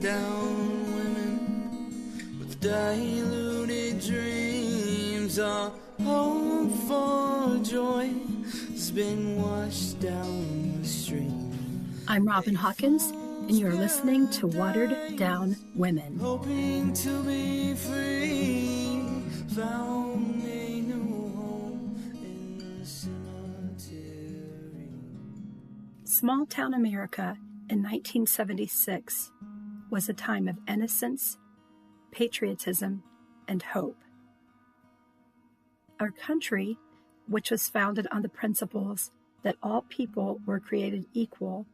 down women with diluted dreams. Our hope for joy has been washed down the stream. I'm Robin Hawkins, and you're listening to Watered Down Women. Hoping to be free, found a new home in the cemetery. Small town America in 1976 was a time of innocence, patriotism, and hope. Our country, which was founded on the principles that all people were created equal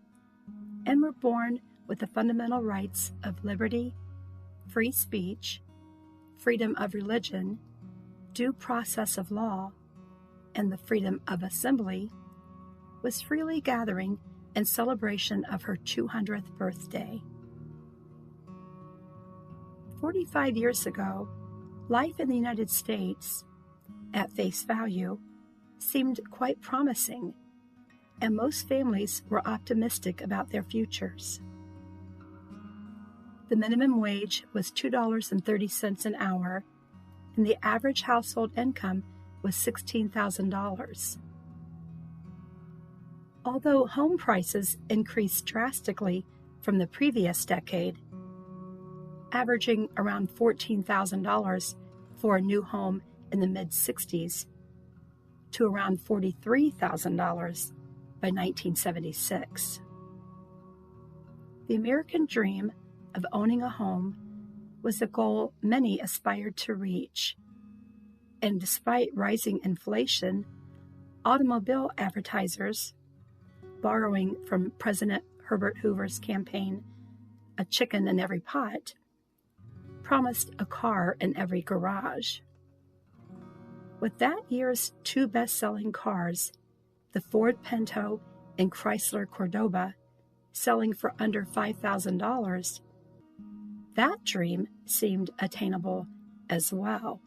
and were born with the fundamental rights of liberty, free speech, freedom of religion, due process of law, and the freedom of assembly, was freely gathering in celebration of her 200th birthday. 45 years ago, life in the United States, at face value, seemed quite promising, and most families were optimistic about their futures. The minimum wage was $2.30 an hour, and the average household income was $16,000. Although home prices increased drastically from the previous decade, averaging around $14,000 for a new home in the mid-60s to around $43,000 by 1976. The American dream of owning a home was a goal many aspired to reach, and despite rising inflation, automobile advertisers, borrowing from President Herbert Hoover's campaign, "A Chicken in Every Pot," promised a car in every garage. With that year's two best-selling cars, the Ford Pinto and Chrysler Cordoba, selling for under $5,000, that dream seemed attainable as well.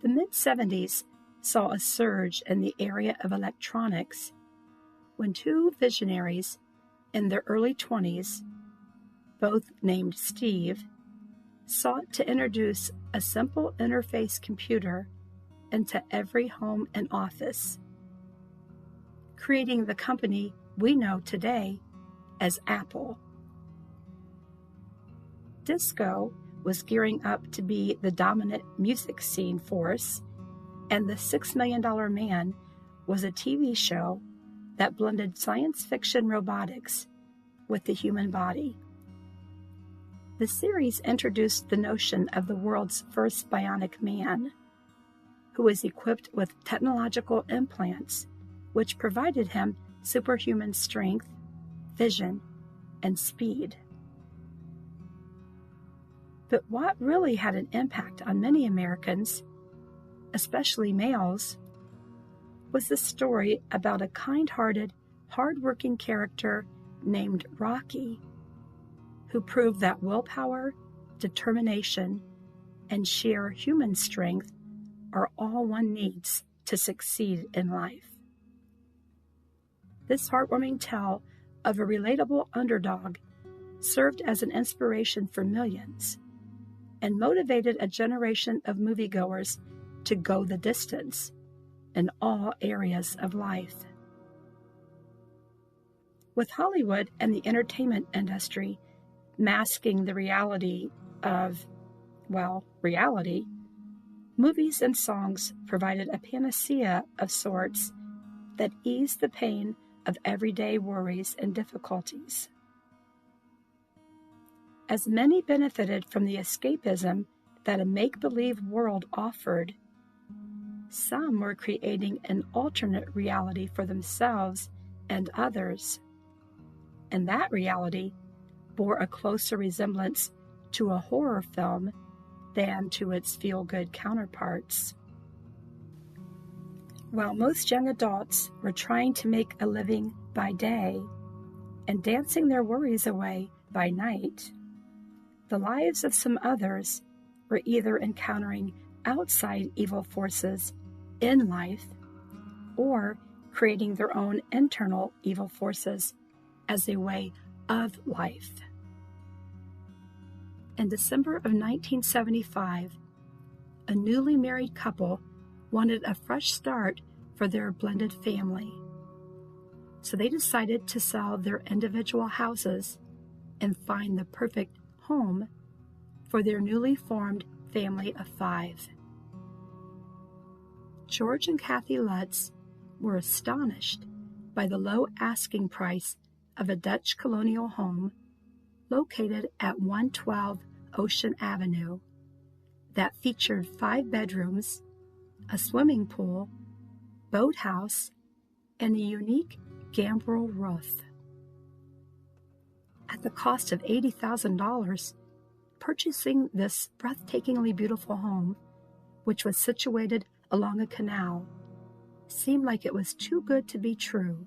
The mid-70s saw a surge in the area of electronics when two visionaries in their early 20s, both named Steve, sought to introduce a simple interface computer into every home and office, creating the company we know today as Apple. Disco was gearing up to be the dominant music scene force, and The $6 Million Man was a TV show that blended science fiction robotics with the human body. The series introduced the notion of the world's first bionic man, who was equipped with technological implants which provided him superhuman strength, vision, and speed. But what really had an impact on many Americans, especially males, was the story about a kind-hearted, hard-working character named Rocky, who proved that willpower, determination, and sheer human strength are all one needs to succeed in life. This heartwarming tale of a relatable underdog served as an inspiration for millions and motivated a generation of moviegoers to go the distance in all areas of life. With Hollywood and the entertainment industry masking the reality of, reality, movies and songs provided a panacea of sorts that eased the pain of everyday worries and difficulties. As many benefited from the escapism that a make-believe world offered, some were creating an alternate reality for themselves and others, and that reality bore a closer resemblance to a horror film than to its feel-good counterparts. While most young adults were trying to make a living by day and dancing their worries away by night, the lives of some others were either encountering outside evil forces in life or creating their own internal evil forces as a way of life. In December of 1975, a newly married couple wanted a fresh start for their blended family. So they decided to sell their individual houses and find the perfect home for their newly formed family of 5. George and Kathy Lutz were astonished by the low asking price of a Dutch colonial home located at 112 Ocean Avenue that featured 5 bedrooms, a swimming pool, boathouse, and a unique gambrel roof. At the cost of $80,000, purchasing this breathtakingly beautiful home, which was situated along a canal, seemed like it was too good to be true.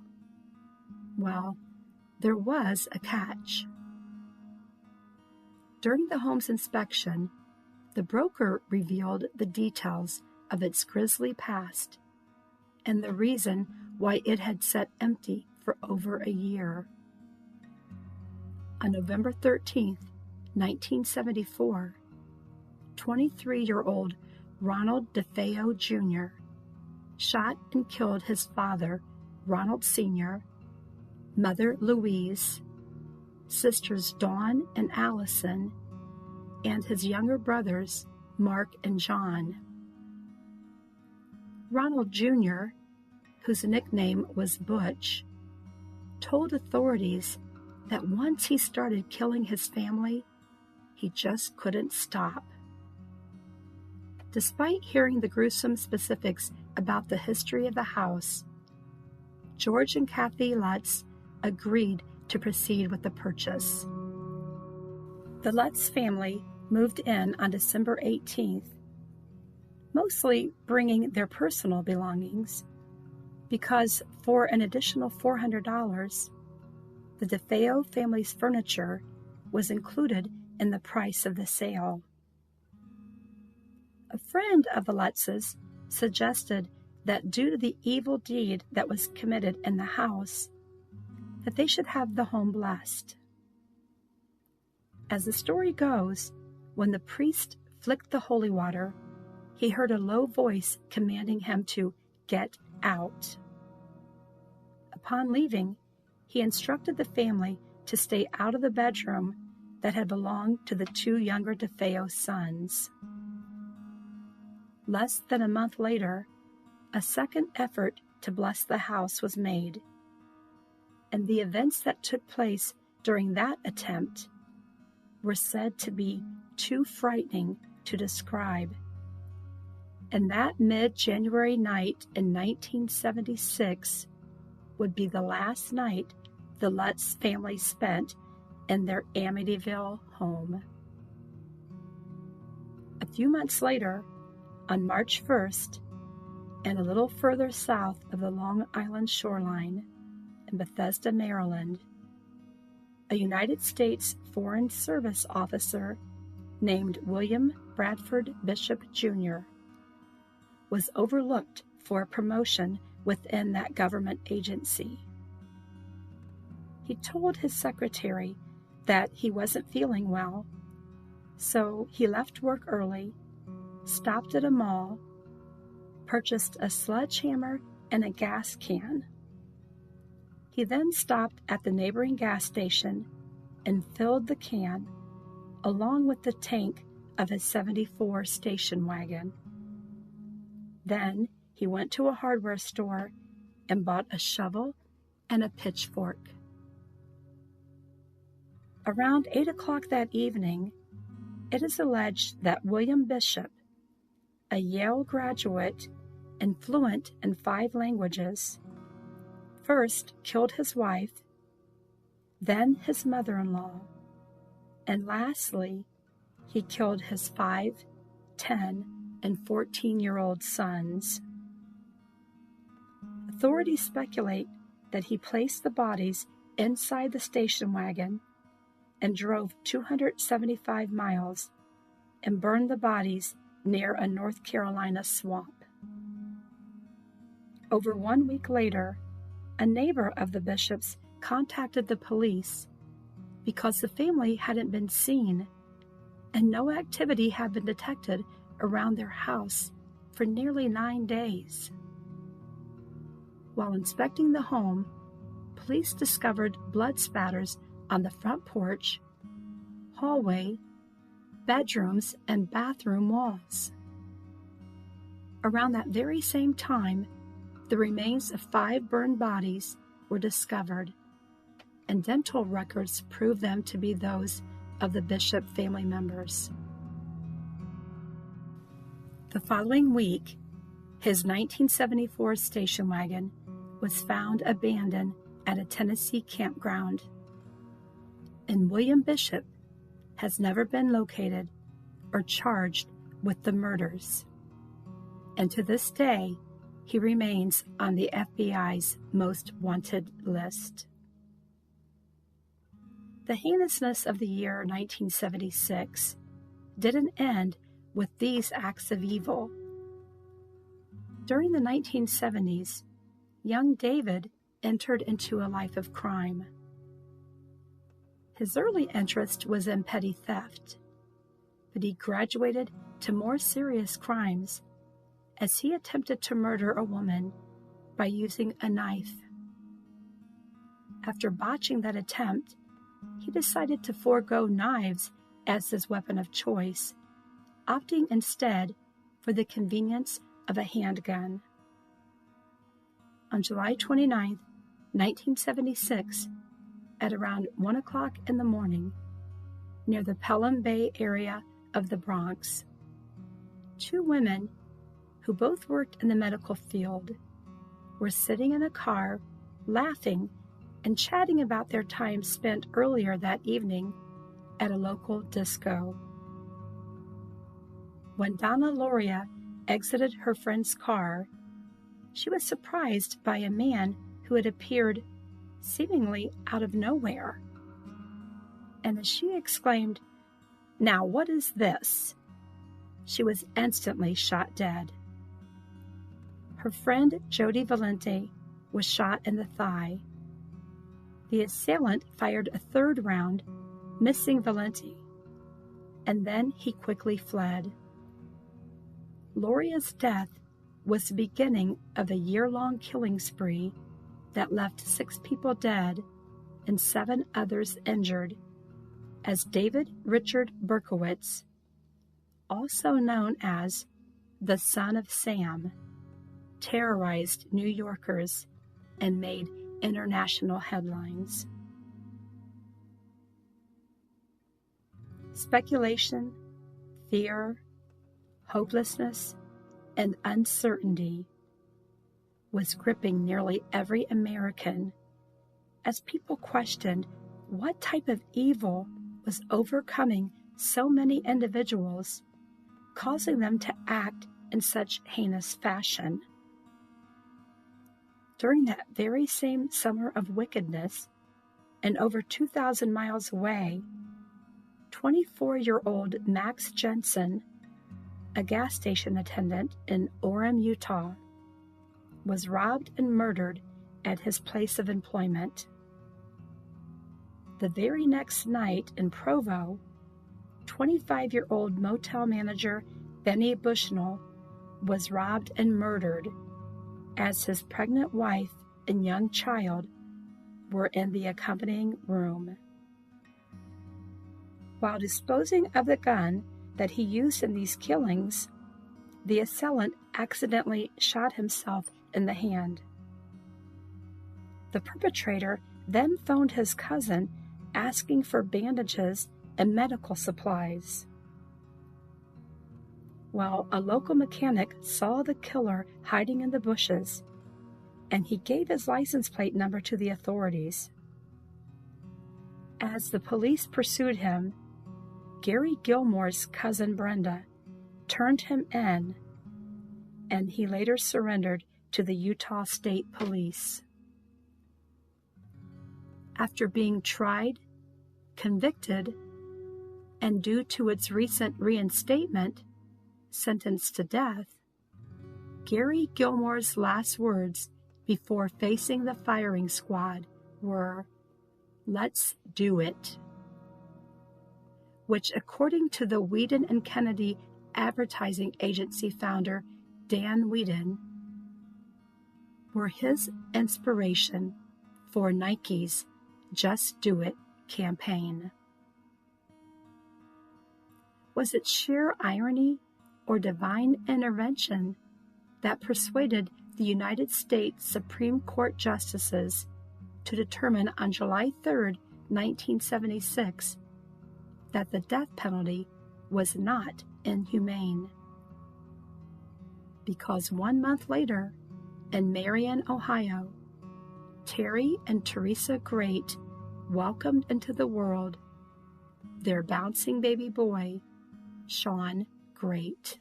Well, there was a catch. During the home's inspection, the broker revealed the details of its grisly past and the reason why it had sat empty for over a year. On November 13, 1974, 23-year-old Ronald DeFeo Jr. shot and killed his father, Ronald Sr., mother Louise, sisters Dawn and Allison, and his younger brothers, Mark and John. Ronald Jr., whose nickname was Butch, told authorities that once he started killing his family, he just couldn't stop. Despite hearing the gruesome specifics about the history of the house, George and Kathy Lutz agreed to proceed with the purchase. The Lutz family moved in on December 18th, mostly bringing their personal belongings, because for an additional $400, the DeFeo family's furniture was included in the price of the sale. A friend of the Lutzes suggested that due to the evil deed that was committed in the house, that they should have the home blessed. As the story goes, when the priest flicked the holy water, he heard a low voice commanding him to get out. Upon leaving, he instructed the family to stay out of the bedroom that had belonged to the 2 younger DeFeo sons. Less than a month later, a second effort to bless the house was made, and the events that took place during that attempt were said to be too frightening to describe. And that mid-January night in 1976 would be the last night the Lutz family spent in their Amityville home. A few months later, on March 1st, and a little further south of the Long Island shoreline, in Bethesda, Maryland, a United States Foreign Service officer named William Bradford Bishop Jr. was overlooked for a promotion within that government agency. He told his secretary that he wasn't feeling well, so he left work early, stopped at a mall, purchased a sledgehammer and a gas can. He then stopped at the neighboring gas station and filled the can, along with the tank of his '74 station wagon. Then he went to a hardware store and bought a shovel and a pitchfork. Around 8 o'clock that evening, it is alleged that William Bishop, a Yale graduate and fluent in 5 languages, first killed his wife, then his mother-in-law, and lastly, he killed his 5, 10, and 14-year-old sons. Authorities speculate that he placed the bodies inside the station wagon and drove 275 miles and burned the bodies near a North Carolina swamp. Over 1 week later, a neighbor of the Bishops contacted the police because the family hadn't been seen and no activity had been detected around their house for nearly 9 days. While inspecting the home, police discovered blood spatters on the front porch, hallway, bedrooms, and bathroom walls. Around that very same time, the remains of 5 burned bodies were discovered, and dental records proved them to be those of the Bishop family members. The following week, his 1974 station wagon was found abandoned at a Tennessee campground, and William Bishop has never been located or charged with the murders. And to this day, he remains on the FBI's most wanted list. The heinousness of the year 1976 didn't end with these acts of evil. During the 1970s, young David entered into a life of crime. His early interest was in petty theft, but he graduated to more serious crimes as he attempted to murder a woman by using a knife. After botching that attempt, he decided to forego knives as his weapon of choice, opting instead for the convenience of a handgun. On July 29, 1976, at around 1 o'clock in the morning, near the Pelham Bay area of the Bronx, 2 women who both worked in the medical field were sitting in a car, laughing and chatting about their time spent earlier that evening at a local disco. When Donna Lauria exited her friend's car, she was surprised by a man who had appeared seemingly out of nowhere. And as she exclaimed, "Now what is this?" she was instantly shot dead. Her friend Jody Valente was shot in the thigh. The assailant fired a 3rd round, missing Valente, and then he quickly fled. Lauria's death was the beginning of a year-long killing spree that left 6 people dead and 7 others injured, as David Richard Berkowitz, also known as the Son of Sam, terrorized New Yorkers and made international headlines. Speculation, fear, hopelessness, and uncertainty was gripping nearly every American as people questioned what type of evil was overcoming so many individuals, causing them to act in such heinous fashion. During that very same summer of wickedness, and over 2,000 miles away, 24-year-old Max Jensen, a gas station attendant in Orem, Utah, was robbed and murdered at his place of employment. The very next night in Provo, 25-year-old motel manager Benny Bushnell was robbed and murdered as his pregnant wife and young child were in the accompanying room. While disposing of the gun that he used in these killings, the assailant accidentally shot himself in the hand. The perpetrator then phoned his cousin asking for bandages and medical supplies. Well, a local mechanic saw the killer hiding in the bushes, and he gave his license plate number to the authorities. As the police pursued him, Gary Gilmore's cousin Brenda turned him in, and he later surrendered to the Utah State Police. After being tried, convicted, and due to its recent reinstatement, sentenced to death, Gary Gilmore's last words before facing the firing squad were, "Let's do it." which, according to the Whedon and Kennedy advertising agency founder Dan Whedon, were his inspiration for Nike's Just Do It campaign. Was it sheer irony or divine intervention that persuaded the United States Supreme Court justices to determine on July 3, 1976, that the death penalty was not inhumane? Because 1 month later, in Marion, Ohio, Terry and Teresa Great welcomed into the world their bouncing baby boy, Sean Great.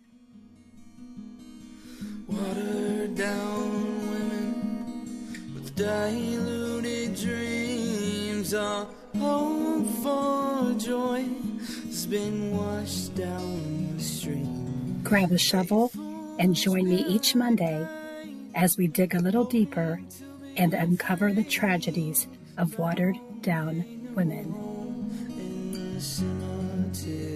Watered down women with diluted dreams. Our hope for joy has been washed down the stream. Grab a shovel and join me each Monday as we dig a little deeper and uncover the tragedies of watered down women. In the cemetery.